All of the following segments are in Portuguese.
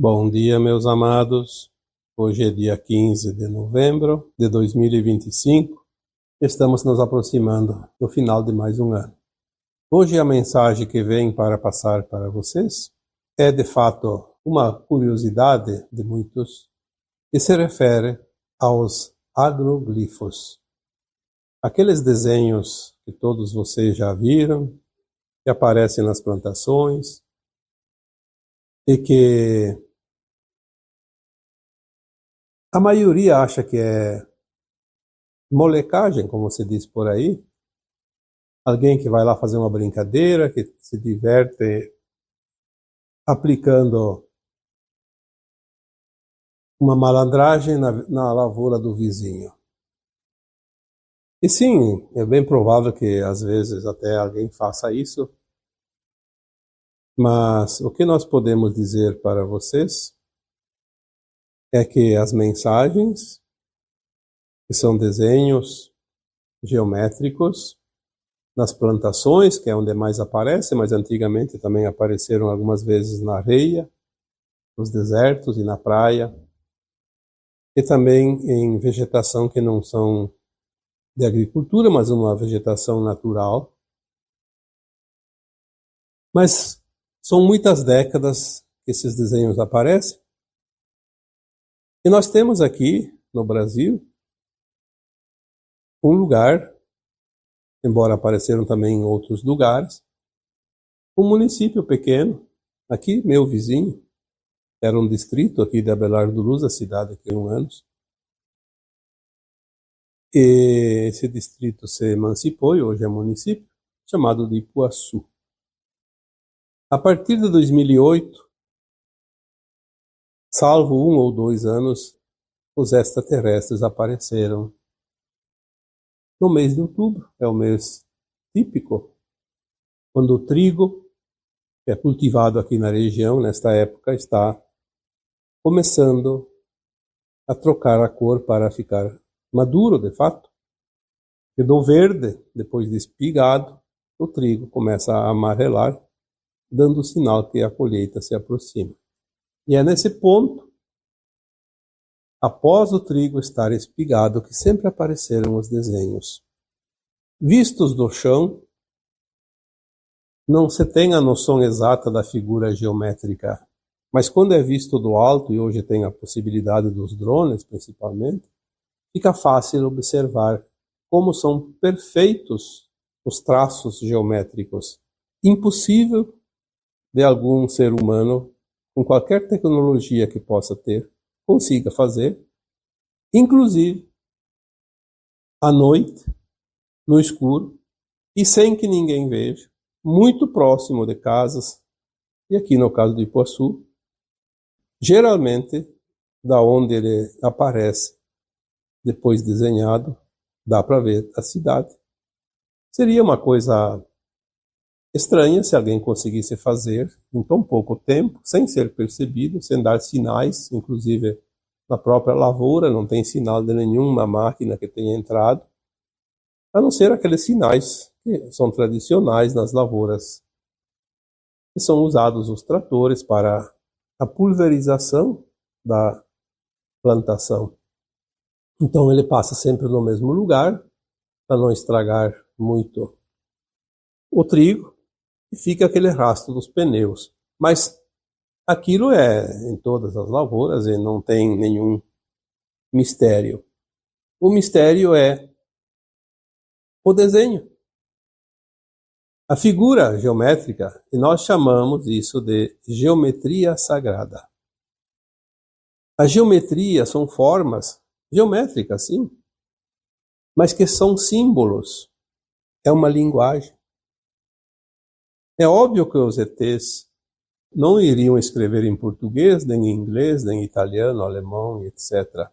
Bom dia, meus amados. Hoje é dia 15 de novembro de 2025. Estamos nos aproximando do final de mais um ano. Hoje a mensagem que vem para passar para vocês é, de fato, uma curiosidade de muitos e se refere aos agroglifos. Aqueles desenhos que todos vocês já viram, que aparecem nas plantações e que a maioria acha que é molecagem, como se diz por aí. Alguém que vai lá fazer uma brincadeira, que se diverte aplicando uma malandragem na lavoura do vizinho. E sim, é bem provável que às vezes até alguém faça isso. Mas o que nós podemos dizer para vocês é que as mensagens, que são desenhos geométricos, nas plantações, que é onde mais aparece, mas antigamente também apareceram algumas vezes na areia, nos desertos e na praia, e também em vegetação que não são de agricultura, mas uma vegetação natural. Mas são muitas décadas que esses desenhos aparecem, e nós temos aqui no Brasil um lugar, embora apareceram também em outros lugares, um município pequeno, aqui meu vizinho, era um distrito aqui de Abelardo do Luz, a cidade que tem anos. E esse distrito se emancipou e hoje é município, chamado de Ipuaçu. A partir de 2008, salvo 1 ou 2 anos, os extraterrestres apareceram no mês de outubro, é o mês típico, quando o trigo, que é cultivado aqui na região, nesta época, está começando a trocar a cor para ficar maduro, de fato. E do verde, depois de espigado, o trigo começa a amarelar, dando sinal que a colheita se aproxima. E é nesse ponto, após o trigo estar espigado, que sempre apareceram os desenhos. Vistos do chão, não se tem a noção exata da figura geométrica, mas quando é visto do alto, e hoje tem a possibilidade dos drones principalmente, fica fácil observar como são perfeitos os traços geométricos. Impossível de algum ser humano, com qualquer tecnologia que possa ter, consiga fazer, inclusive à noite, no escuro, e sem que ninguém veja, muito próximo de casas, e aqui no caso de Ipuaçu, geralmente, da onde ele aparece, depois desenhado, dá para ver a cidade. Seria uma coisa estranha se alguém conseguisse fazer em tão pouco tempo, sem ser percebido, sem dar sinais, inclusive na própria lavoura não tem sinal de nenhuma máquina que tenha entrado, a não ser aqueles sinais que são tradicionais nas lavouras, que são usados os tratores para a pulverização da plantação. Então ele passa sempre no mesmo lugar, para não estragar muito o trigo, e fica aquele rastro dos pneus. Mas aquilo é em todas as lavouras e não tem nenhum mistério. O mistério é o desenho. A figura geométrica, e nós chamamos isso de geometria sagrada. A geometria são formas geométricas, sim, mas que são símbolos. É uma linguagem. É óbvio que os ETs não iriam escrever em português, nem em inglês, nem em italiano, alemão, etc.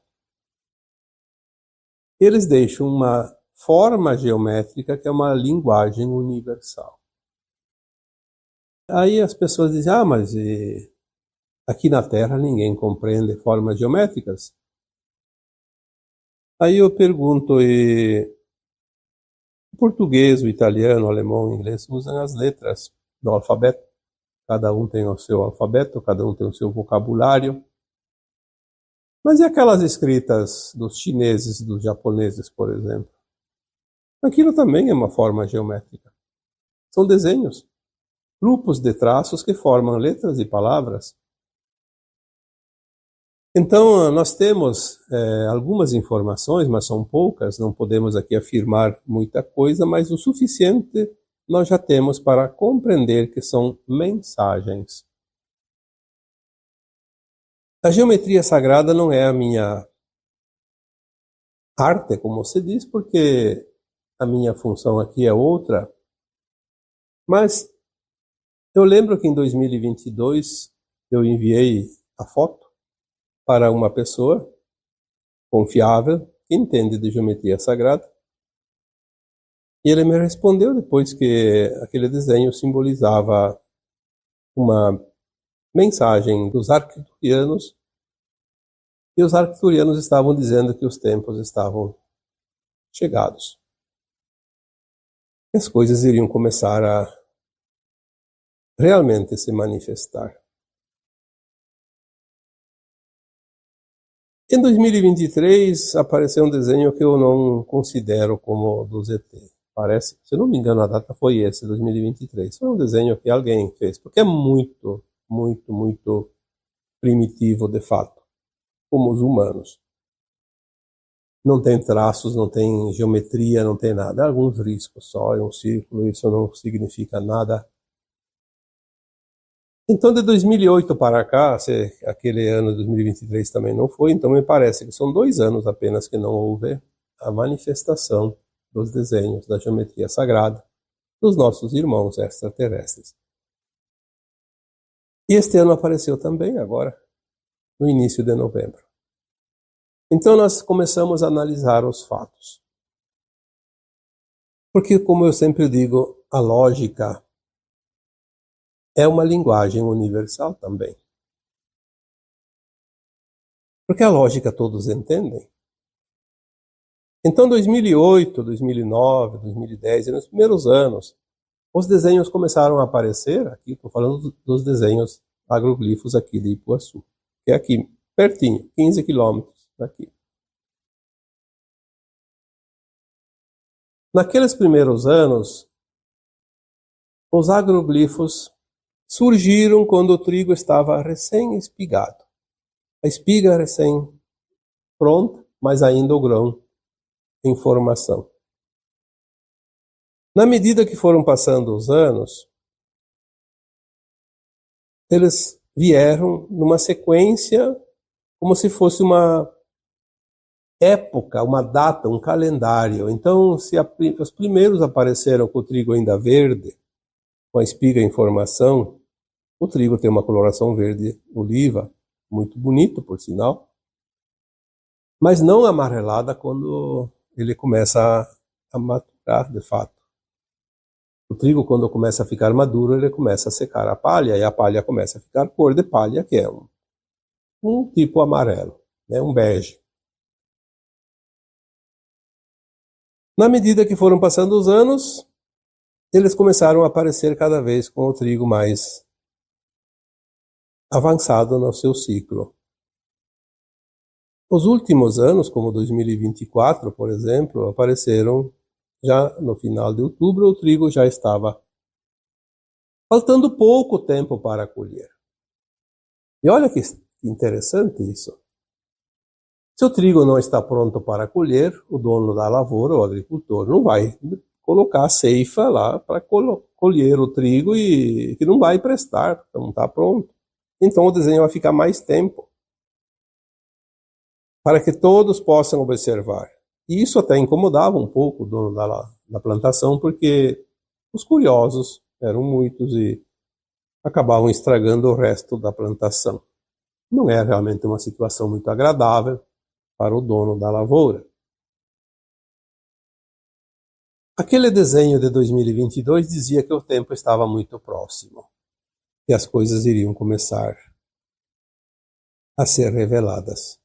Eles deixam uma forma geométrica que é uma linguagem universal. Aí as pessoas dizem, mas aqui na Terra ninguém compreende formas geométricas. Aí eu pergunto, o português, o italiano, o alemão, o inglês usam as letras do alfabeto. cada um tem o seu alfabeto, cada um tem o seu vocabulário. Mas e aquelas escritas dos chineses, dos japoneses, por exemplo? Aquilo também é uma forma geométrica. São desenhos, grupos de traços que formam letras e palavras. Então, nós temos algumas informações, mas são poucas, não podemos aqui afirmar muita coisa, mas o suficiente nós já temos para compreender que são mensagens. A geometria sagrada não é a minha arte, como se diz, porque a minha função aqui é outra, mas eu lembro que em 2022 eu enviei a foto para uma pessoa confiável, que entende de geometria sagrada, e ele me respondeu depois que aquele desenho simbolizava uma mensagem dos arcturianos, e os arcturianos estavam dizendo que os tempos estavam chegados. E as coisas iriam começar a realmente se manifestar. Em 2023 apareceu um desenho que eu não considero como do ZT. Parece, se não me engano, a data foi esse, 2023. Foi um desenho que alguém fez, porque é muito, muito, muito primitivo de fato, como os humanos. Não tem traços, não tem geometria, não tem nada. Alguns riscos só, é um círculo, isso não significa nada. Então, de 2008 para cá, se aquele ano de 2023 também não foi, então me parece que são 2 anos apenas que não houve a manifestação dos desenhos da geometria sagrada dos nossos irmãos extraterrestres. E este ano apareceu também agora, no início de novembro. Então nós começamos a analisar os fatos. Porque, como eu sempre digo, a lógica é uma linguagem universal também. Porque a lógica todos entendem. Então, 2008, 2009, 2010, nos primeiros anos, os desenhos começaram a aparecer, aqui estou falando dos desenhos agroglifos aqui de Ipuaçu, que é aqui, pertinho, 15 quilômetros daqui. Naqueles primeiros anos, os agroglifos surgiram quando o trigo estava recém-espigado. A espiga recém-pronta, mas ainda o grão em formação. Na medida que foram passando os anos, eles vieram numa sequência como se fosse uma época, uma data, um calendário. Então, se os primeiros apareceram com o trigo ainda verde, com a espiga em formação, o trigo tem uma coloração verde oliva, muito bonito, por sinal, mas não amarelada quando ele começa a maturar, de fato. O trigo, quando começa a ficar maduro, ele começa a secar a palha, e a palha começa a ficar cor de palha, que é um tipo amarelo, né, um bege. Na medida que foram passando os anos, eles começaram a aparecer cada vez com o trigo mais avançado no seu ciclo. Os últimos anos, como 2024, por exemplo, apareceram já no final de outubro, o trigo já estava faltando pouco tempo para colher. E olha que interessante isso. Se o trigo não está pronto para colher, o dono da lavoura, o agricultor, não vai colocar a ceifa lá para colher o trigo e que não vai prestar, não está pronto. Então o desenho vai ficar mais tempo para que todos possam observar. E isso até incomodava um pouco o dono da plantação, porque os curiosos eram muitos e acabavam estragando o resto da plantação. Não é realmente uma situação muito agradável para o dono da lavoura. Aquele desenho de 2022 dizia que o tempo estava muito próximo, que as coisas iriam começar a ser reveladas.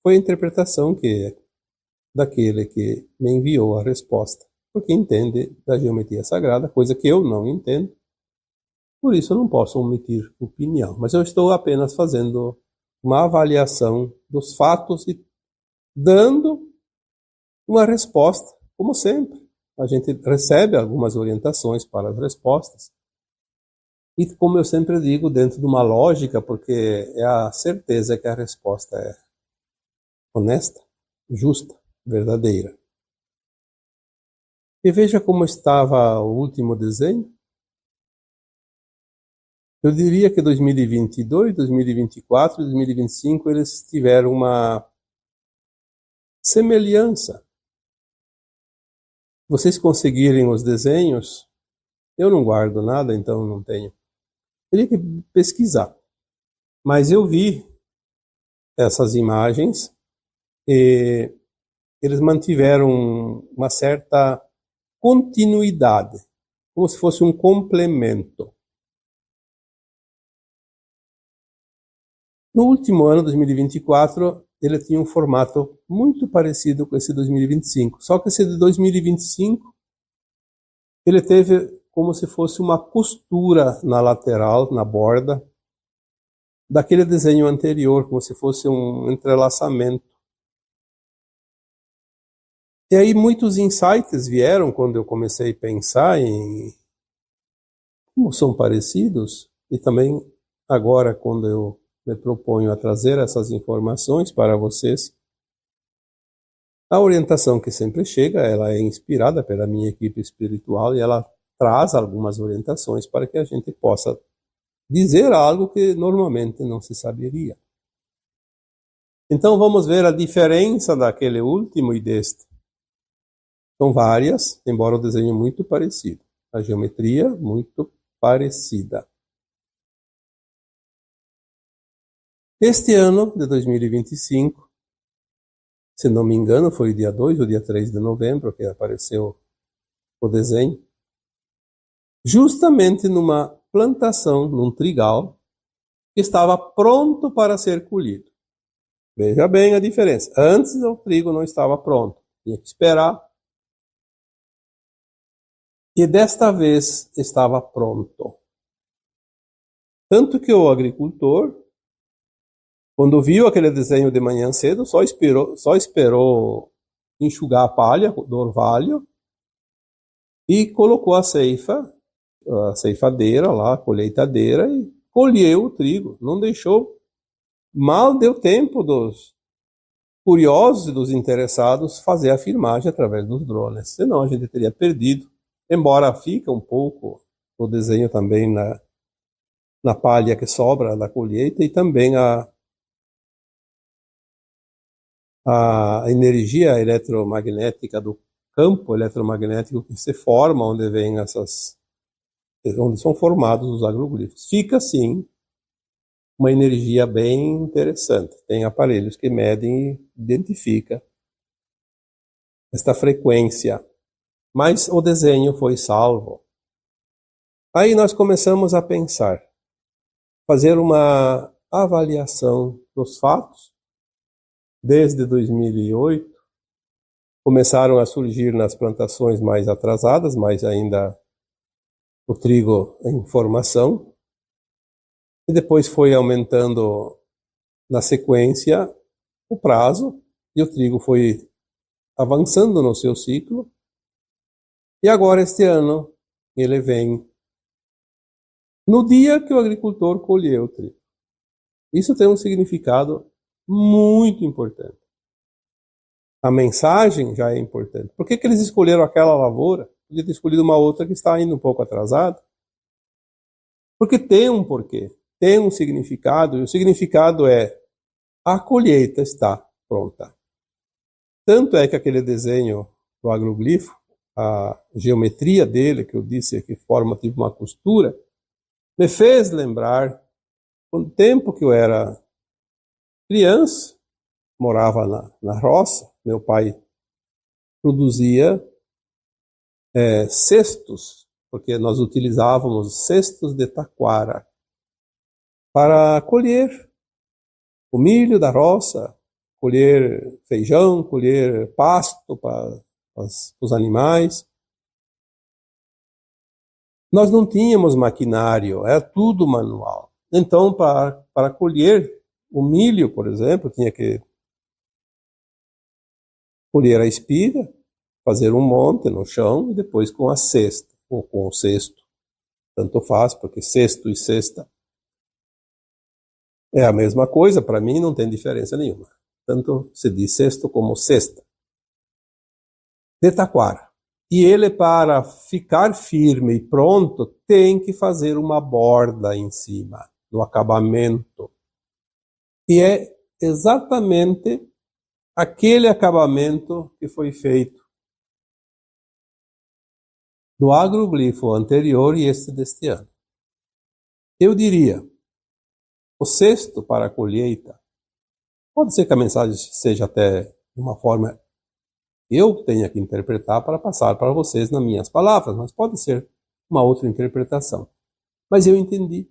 Foi a interpretação daquele que me enviou a resposta, porque entende da geometria sagrada, coisa que eu não entendo, Por isso eu não posso emitir opinião, mas eu estou apenas fazendo uma avaliação dos fatos e dando uma resposta, como sempre. A gente recebe algumas orientações para as respostas. E como eu sempre digo, dentro de uma lógica, porque é a certeza que a resposta é honesta, justa, verdadeira. E veja como estava o último desenho. Eu diria que 2022, 2024 e 2025 eles tiveram uma semelhança. Vocês conseguirem os desenhos, eu não guardo nada, então não tenho. Teria que pesquisar. Mas eu vi essas imagens e eles mantiveram uma certa continuidade, como se fosse um complemento. No último ano, 2024, ele tinha um formato muito parecido com esse 2025, só que esse de 2025, ele teve como se fosse uma costura na lateral, na borda, daquele desenho anterior, como se fosse um entrelaçamento. E aí muitos insights vieram quando eu comecei a pensar em como são parecidos, e também agora quando eu me proponho a trazer essas informações para vocês. A orientação que sempre chega, ela é inspirada pela minha equipe espiritual e ela traz algumas orientações para que a gente possa dizer algo que normalmente não se saberia. Então vamos ver a diferença daquele último e deste. São várias, embora o desenho muito parecido. A geometria muito parecida. Este ano de 2025, se não me engano, foi o dia 2 ou dia 3 de novembro que apareceu o desenho, justamente numa plantação, num trigal, que estava pronto para ser colhido. Veja bem a diferença. Antes o trigo não estava pronto, tinha que esperar. E desta vez estava pronto. Tanto que o agricultor, quando viu aquele desenho de manhã cedo, só esperou enxugar a palha do orvalho e colocou a ceifadeira lá, a colheitadeira, e colheu o trigo. Não deixou, mal deu tempo dos curiosos e dos interessados fazer a filmagem através dos drones. Senão a gente teria perdido, embora fica um pouco o desenho também na palha que sobra da colheita e também a energia eletromagnética do campo eletromagnético que se forma onde são formados os agroglifos. Fica assim uma energia bem interessante. Tem aparelhos que medem e identificam esta frequência. Mas o desenho foi salvo. Aí nós começamos a pensar, fazer uma avaliação dos fatos. Desde 2008, começaram a surgir nas plantações mais atrasadas, mas ainda o trigo em formação. E depois foi aumentando na sequência o prazo, e o trigo foi avançando no seu ciclo. E agora, este ano, ele vem no dia que o agricultor colheu o trigo. Isso tem um significado muito importante. A mensagem já é importante. Por que eles escolheram aquela lavoura? Podia ter escolhido uma outra que está ainda um pouco atrasada. Porque tem um porquê, tem um significado, e o significado é: a colheita está pronta. Tanto é que aquele desenho do agroglifo, a geometria dele, que eu disse que forma tipo uma costura, me fez lembrar o tempo que eu era criança, morava na roça, meu pai produzia cestos, porque nós utilizávamos cestos de taquara para colher o milho da roça, colher feijão, colher pasto para os animais. Nós não tínhamos maquinário, era tudo manual. Então, para colher o milho, por exemplo, tinha que colher a espiga, fazer um monte no chão e depois com a cesta, ou com o cesto. Tanto faz, porque cesto e cesta é a mesma coisa, para mim não tem diferença nenhuma. Tanto se diz cesto como cesta. De taquara. E ele, para ficar firme e pronto, tem que fazer uma borda em cima, no acabamento. E é exatamente aquele acabamento que foi feito do agroglifo anterior e este deste ano. Eu diria, o cesto para a colheita, pode ser que a mensagem seja até de uma forma eu tenha que interpretar para passar para vocês nas minhas palavras, mas pode ser uma outra interpretação. Mas eu entendi.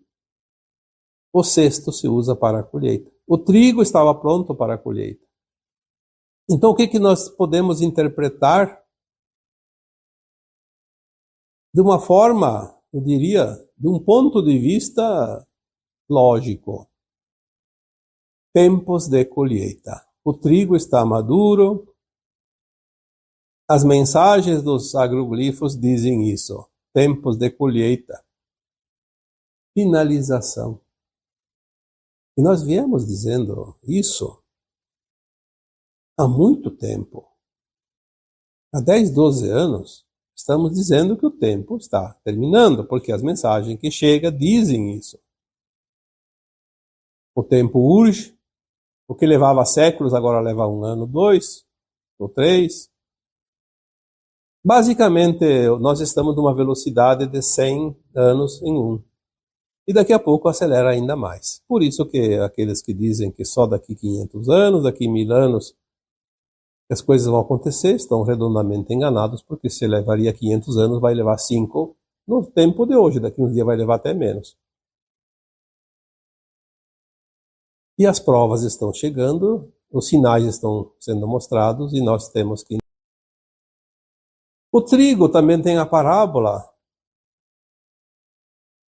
O cesto se usa para a colheita. O trigo estava pronto para a colheita. Então, o que nós podemos interpretar de uma forma, eu diria, de um ponto de vista lógico? Tempos de colheita. O trigo está maduro. As mensagens dos agroglifos dizem isso. Tempos de colheita. Finalização. E nós viemos dizendo isso há muito tempo. Há 10, 12 anos, estamos dizendo que o tempo está terminando, porque as mensagens que chegam dizem isso. O tempo urge. O que levava séculos agora leva 1 ano, 2 ou 3. Basicamente, nós estamos numa velocidade de 100 anos em 1. E daqui a pouco acelera ainda mais. Por isso que aqueles que dizem que só daqui 500 anos, daqui 1000 anos, as coisas vão acontecer, estão redondamente enganados, porque se levaria 500 anos, vai levar 5 no tempo de hoje. Daqui uns dias vai levar até menos. E as provas estão chegando, os sinais estão sendo mostrados e nós temos que... O trigo também tem a parábola.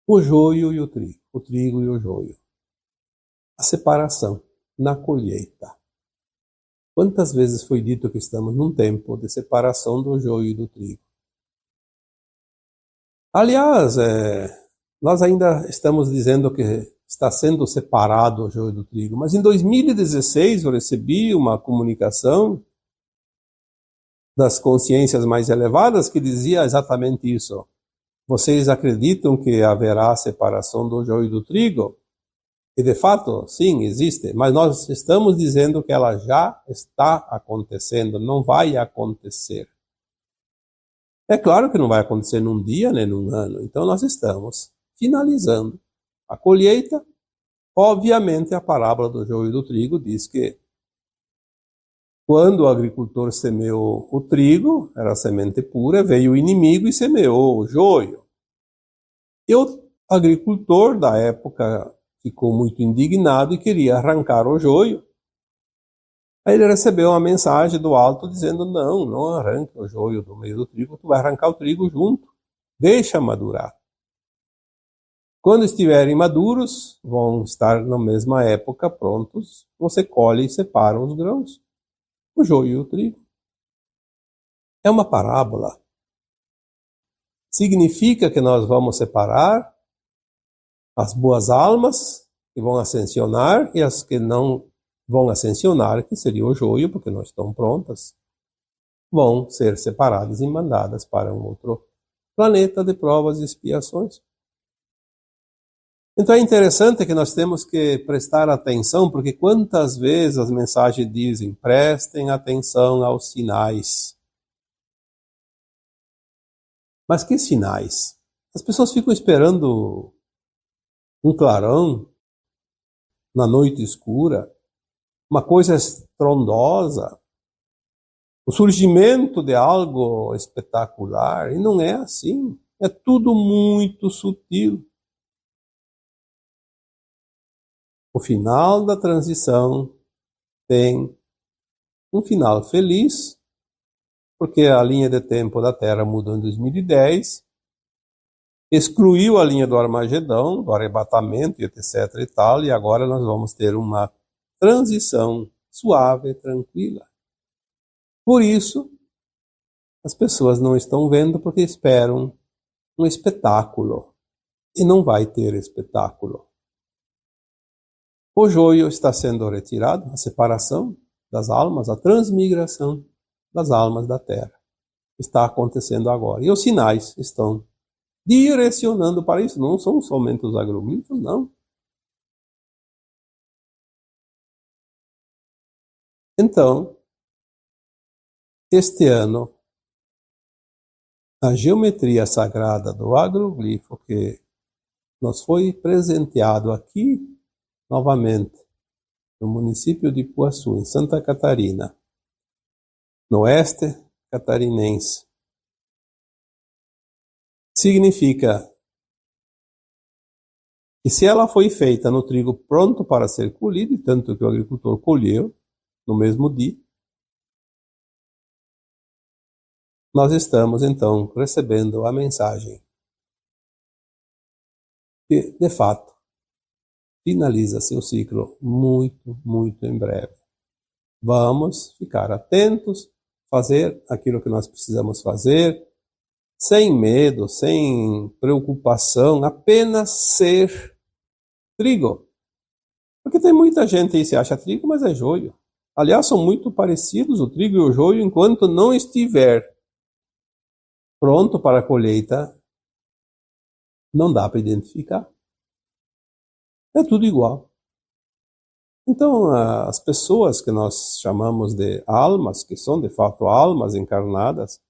O joio e o trigo e o joio. A separação na colheita. Quantas vezes foi dito que estamos num tempo de separação do joio e do trigo? Aliás, nós ainda estamos dizendo que está sendo separado o joio do trigo, mas em 2016 eu recebi uma comunicação das consciências mais elevadas que dizia exatamente isso. Vocês acreditam que haverá separação do joio e do trigo? E de fato, sim, existe, mas nós estamos dizendo que ela já está acontecendo, não vai acontecer. É claro que não vai acontecer num dia nem num ano, então nós estamos finalizando a colheita. Obviamente, a parábola do joio e do trigo diz que quando o agricultor semeou o trigo, era semente pura, veio o inimigo e semeou o joio. E o agricultor da época ficou muito indignado e queria arrancar o joio. Aí ele recebeu uma mensagem do alto dizendo, não arranque o joio do meio do trigo, tu vai arrancar o trigo junto, deixa madurar. Quando estiverem maduros, vão estar na mesma época prontos, você colhe e separa os grãos, o joio e o trigo. É uma parábola. Significa que nós vamos separar as boas almas que vão ascensionar e as que não vão ascensionar, que seria o joio, porque não estão prontas, vão ser separadas e mandadas para um outro planeta de provas e expiações. Então é interessante que nós temos que prestar atenção, porque quantas vezes as mensagens dizem, prestem atenção aos sinais. Mas que sinais? As pessoas ficam esperando um clarão na noite escura, uma coisa estrondosa, o surgimento de algo espetacular, e não é assim. É tudo muito sutil. O final da transição tem um final feliz, porque a linha de tempo da Terra mudou em 2010, excluiu a linha do Armagedão, do arrebatamento, etc. e tal, e agora nós vamos ter uma transição suave, tranquila. Por isso, as pessoas não estão vendo porque esperam um espetáculo. E não vai ter espetáculo. O joio está sendo retirado, a separação das almas, a transmigração das almas da Terra. Está acontecendo agora. E os sinais estão direcionando para isso. Não são somente os agroglifos, não. Então, este ano, a geometria sagrada do agroglifo que nos foi presenteado aqui, novamente, no município de Ipuaçu, em Santa Catarina, no oeste catarinense, significa que se ela foi feita no trigo pronto para ser colhido, tanto que o agricultor colheu no mesmo dia, nós estamos então recebendo a mensagem que, de fato, finaliza seu ciclo muito, muito em breve. Vamos ficar atentos, fazer aquilo que nós precisamos fazer, sem medo, sem preocupação, apenas ser trigo. Porque tem muita gente aí que se acha trigo, mas é joio. Aliás, são muito parecidos o trigo e o joio enquanto não estiver pronto para a colheita, não dá para identificar. É tudo igual. Então, as pessoas que nós chamamos de almas, que são de fato almas encarnadas,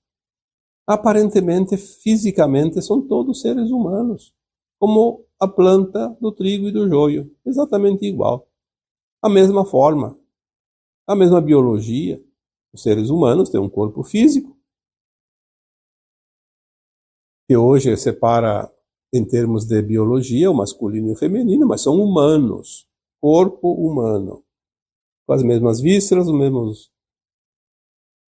aparentemente, fisicamente, são todos seres humanos, como a planta do trigo e do joio, exatamente igual. A mesma forma, a mesma biologia. Os seres humanos têm um corpo físico, que hoje separa, em termos de biologia, o masculino e o feminino, mas são humanos, corpo humano, com as mesmas vísceras, os mesmos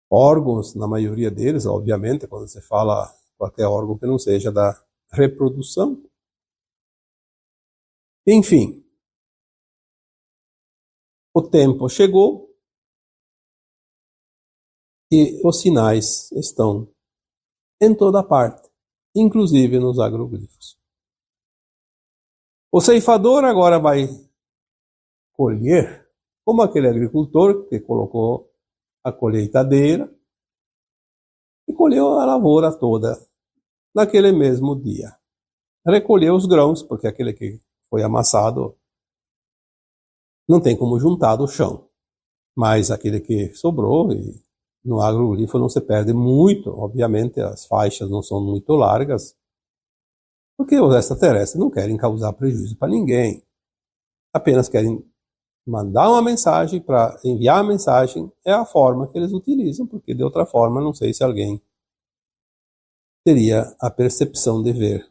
órgãos, na maioria deles, obviamente, quando você fala qualquer órgão que não seja da reprodução. Enfim, o tempo chegou e os sinais estão em toda parte, inclusive nos agroglifos. O ceifador agora vai colher, como aquele agricultor que colocou a colheitadeira e colheu a lavoura toda naquele mesmo dia. Recolheu os grãos, porque aquele que foi amassado não tem como juntar do chão. Mas aquele que sobrou, e no agroglifo não se perde muito, obviamente as faixas não são muito largas, porque os extraterrestres não querem causar prejuízo para ninguém. Apenas querem mandar uma mensagem. Para enviar a mensagem é a forma que eles utilizam, porque de outra forma não sei se alguém teria a percepção de ver.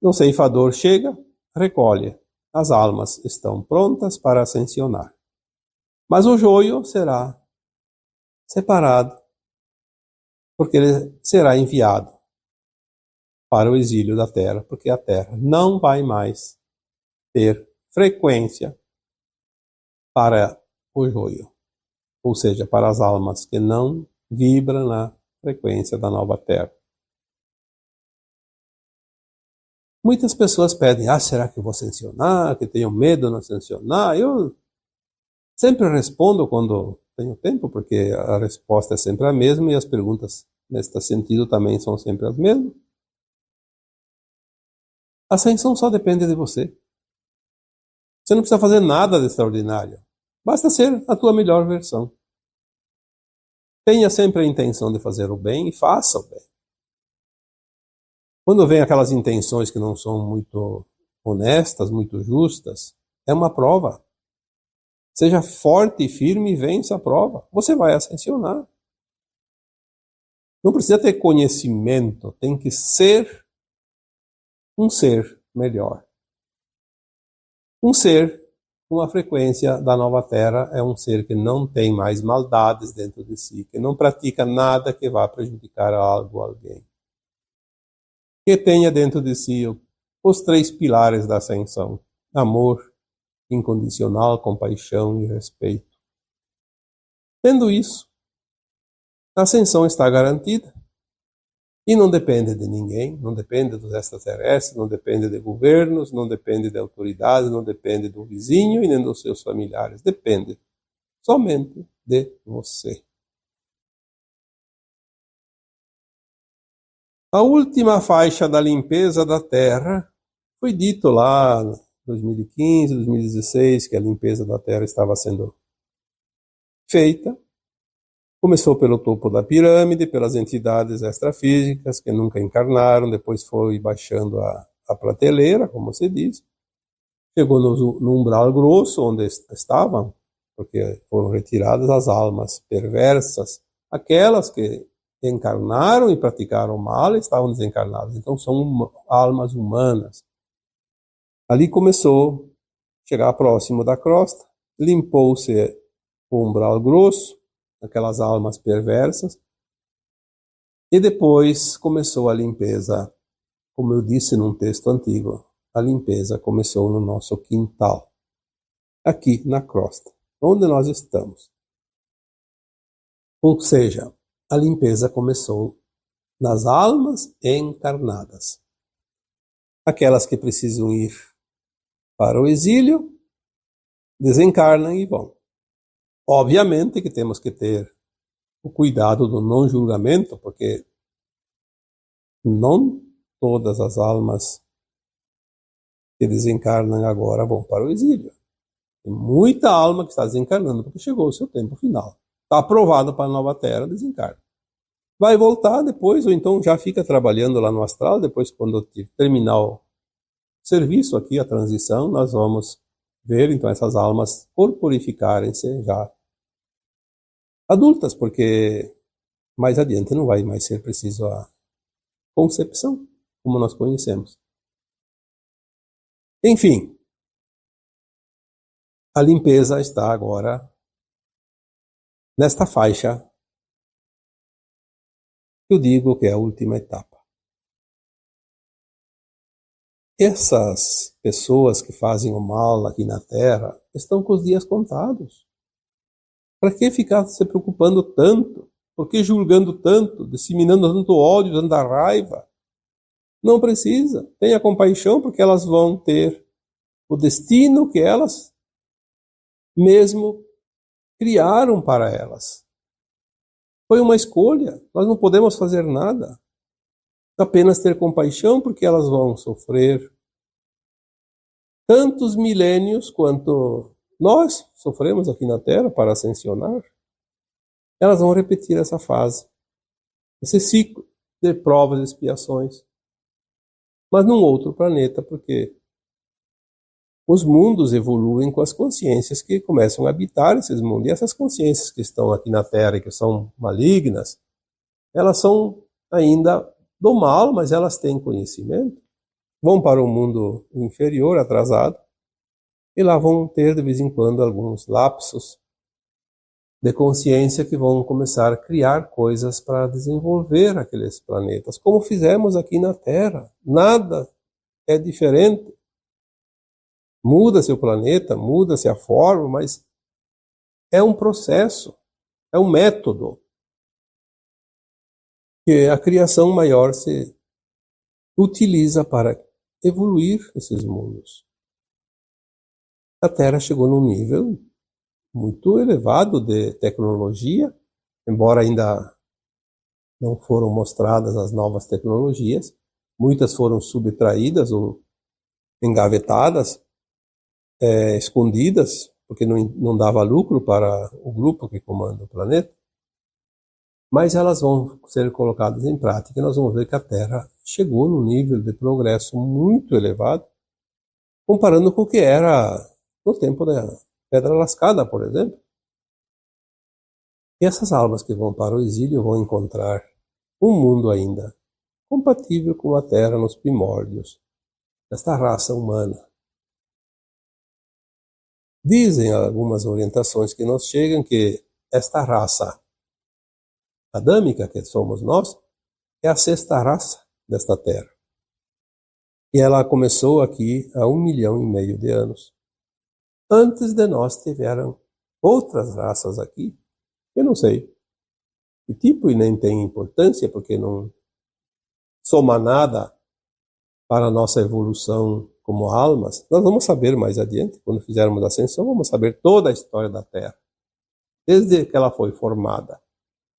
O ceifador chega, recolhe. As almas estão prontas para ascensionar. Mas o joio será separado, porque ele será enviado para o exílio da Terra, porque a Terra não vai mais ter frequência para o joio, ou seja, para as almas que não vibram na frequência da nova Terra. Muitas pessoas pedem, será que eu vou ascensionar? Que tenho medo de não ascensionar? Eu sempre respondo quando tenho tempo, porque a resposta é sempre a mesma e as perguntas neste sentido também são sempre as mesmas. A ascensão só depende de você. Você não precisa fazer nada de extraordinário. Basta ser a tua melhor versão. Tenha sempre a intenção de fazer o bem e faça o bem. Quando vem aquelas intenções que não são muito honestas, muito justas, é uma prova. Seja forte e firme e vença a prova. Você vai ascensionar. Não precisa ter conhecimento, tem que ser um ser melhor. Um ser com a frequência da nova Terra é um ser que não tem mais maldades dentro de si, que não pratica nada que vá prejudicar algo ou alguém. que tenha dentro de si os 3 pilares da ascensão: amor incondicional, compaixão e respeito. Tendo isso, a ascensão está garantida e não depende de ninguém, não depende dos extraterrestres, não depende de governos, não depende de autoridades, não depende do vizinho e nem dos seus familiares. Depende somente de você. A última faixa da limpeza da Terra foi dito lá em 2015, 2016, que a limpeza da Terra estava sendo feita. Começou pelo topo da pirâmide, pelas entidades extrafísicas que nunca encarnaram, depois foi baixando a prateleira, como se diz. Chegou no umbral grosso, onde estavam, porque foram retiradas as almas perversas, aquelas que encarnaram e praticaram mal, estavam desencarnadas. Então são almas humanas. Ali começou a chegar próximo da crosta, limpou-se o umbral grosso, aquelas almas perversas, e depois começou a limpeza, como eu disse num texto antigo, a limpeza começou no nosso quintal, aqui na crosta, onde nós estamos. Ou seja, a limpeza começou nas almas encarnadas, aquelas que precisam ir para o exílio, desencarnam e vão. Obviamente que temos que ter o cuidado do não julgamento, porque não todas as almas que desencarnam agora vão para o exílio. Tem muita alma que está desencarnando porque chegou o seu tempo final. Está aprovado para a nova Terra, desencarna. Vai voltar depois, ou então já fica trabalhando lá no astral, depois quando terminar o serviço aqui, a transição, nós vamos ver então essas almas corporificarem-se já adultas, porque mais adiante não vai mais ser preciso a concepção, como nós conhecemos. Enfim, a limpeza está agora nesta faixa que eu digo que é a última etapa. Essas pessoas que fazem o mal aqui na Terra estão com os dias contados. Para que ficar se preocupando tanto? Por que julgando tanto? Disseminando tanto ódio, tanta raiva? Não precisa. Tenha compaixão, porque elas vão ter o destino que elas mesmo criaram para elas. Foi uma escolha. Nós não podemos fazer nada. Apenas ter compaixão, porque elas vão sofrer tantos milênios quanto nós sofremos aqui na Terra para ascensionar. Elas vão repetir essa fase, esse ciclo de provas e expiações, mas num outro planeta, porque os mundos evoluem com as consciências que começam a habitar esses mundos. E essas consciências que estão aqui na Terra e que são malignas, elas são ainda do mal, mas elas têm conhecimento. Vão para o mundo inferior, atrasado, e lá vão ter de vez em quando alguns lapsos de consciência que vão começar a criar coisas para desenvolver aqueles planetas, como fizemos aqui na Terra. Nada é diferente. Muda-se o planeta, muda-se a forma, mas é um processo, é um método que a criação maior se utiliza para evoluir esses mundos. A Terra chegou num nível muito elevado de tecnologia, embora ainda não foram mostradas as novas tecnologias, muitas foram subtraídas ou engavetadas, escondidas, porque não dava lucro para o grupo que comanda o planeta, mas elas vão ser colocadas em prática e nós vamos ver que a Terra chegou num nível de progresso muito elevado, comparando com o que era no tempo da Pedra Lascada, por exemplo. E essas almas que vão para o exílio vão encontrar um mundo ainda compatível com a Terra nos primórdios desta raça humana. Dizem algumas orientações que nos chegam que esta raça adâmica, que somos nós, é a sexta raça desta Terra. E ela começou aqui há 1,5 milhão de anos. Antes de nós tiveram outras raças aqui. Eu não sei que tipo e nem tem importância, porque não soma nada para a nossa evolução como almas. Nós vamos saber mais adiante, quando fizermos a ascensão, vamos saber toda a história da Terra, desde que ela foi formada,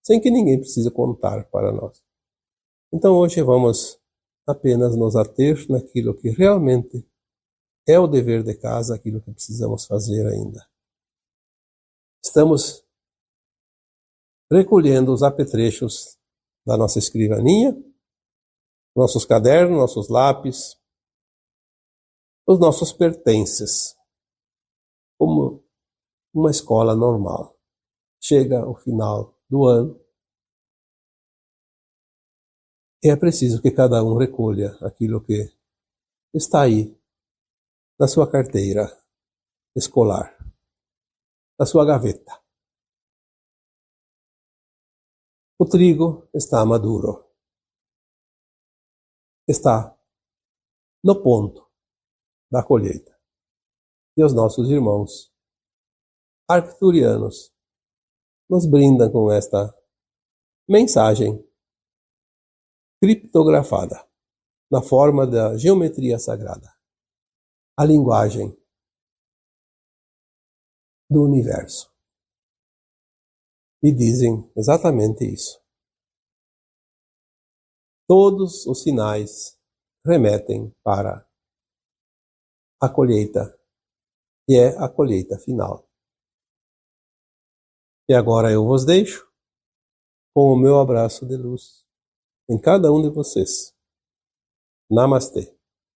sem que ninguém precise contar para nós. Então hoje vamos apenas nos ater naquilo que realmente é o dever de casa, aquilo que precisamos fazer ainda. Estamos recolhendo os apetrechos da nossa escrivaninha, nossos cadernos, nossos lápis, os nossos pertences, como uma escola normal. Chega o final do ano e é preciso que cada um recolha aquilo que está aí na sua carteira escolar, na sua gaveta. O trigo está maduro. Está no ponto da colheita. E os nossos irmãos arcturianos nos brindam com esta mensagem criptografada na forma da geometria sagrada, a linguagem do universo. E dizem exatamente isso. Todos os sinais remetem para a colheita, e é a colheita final. E agora eu vos deixo com o meu abraço de luz em cada um de vocês. Namastê.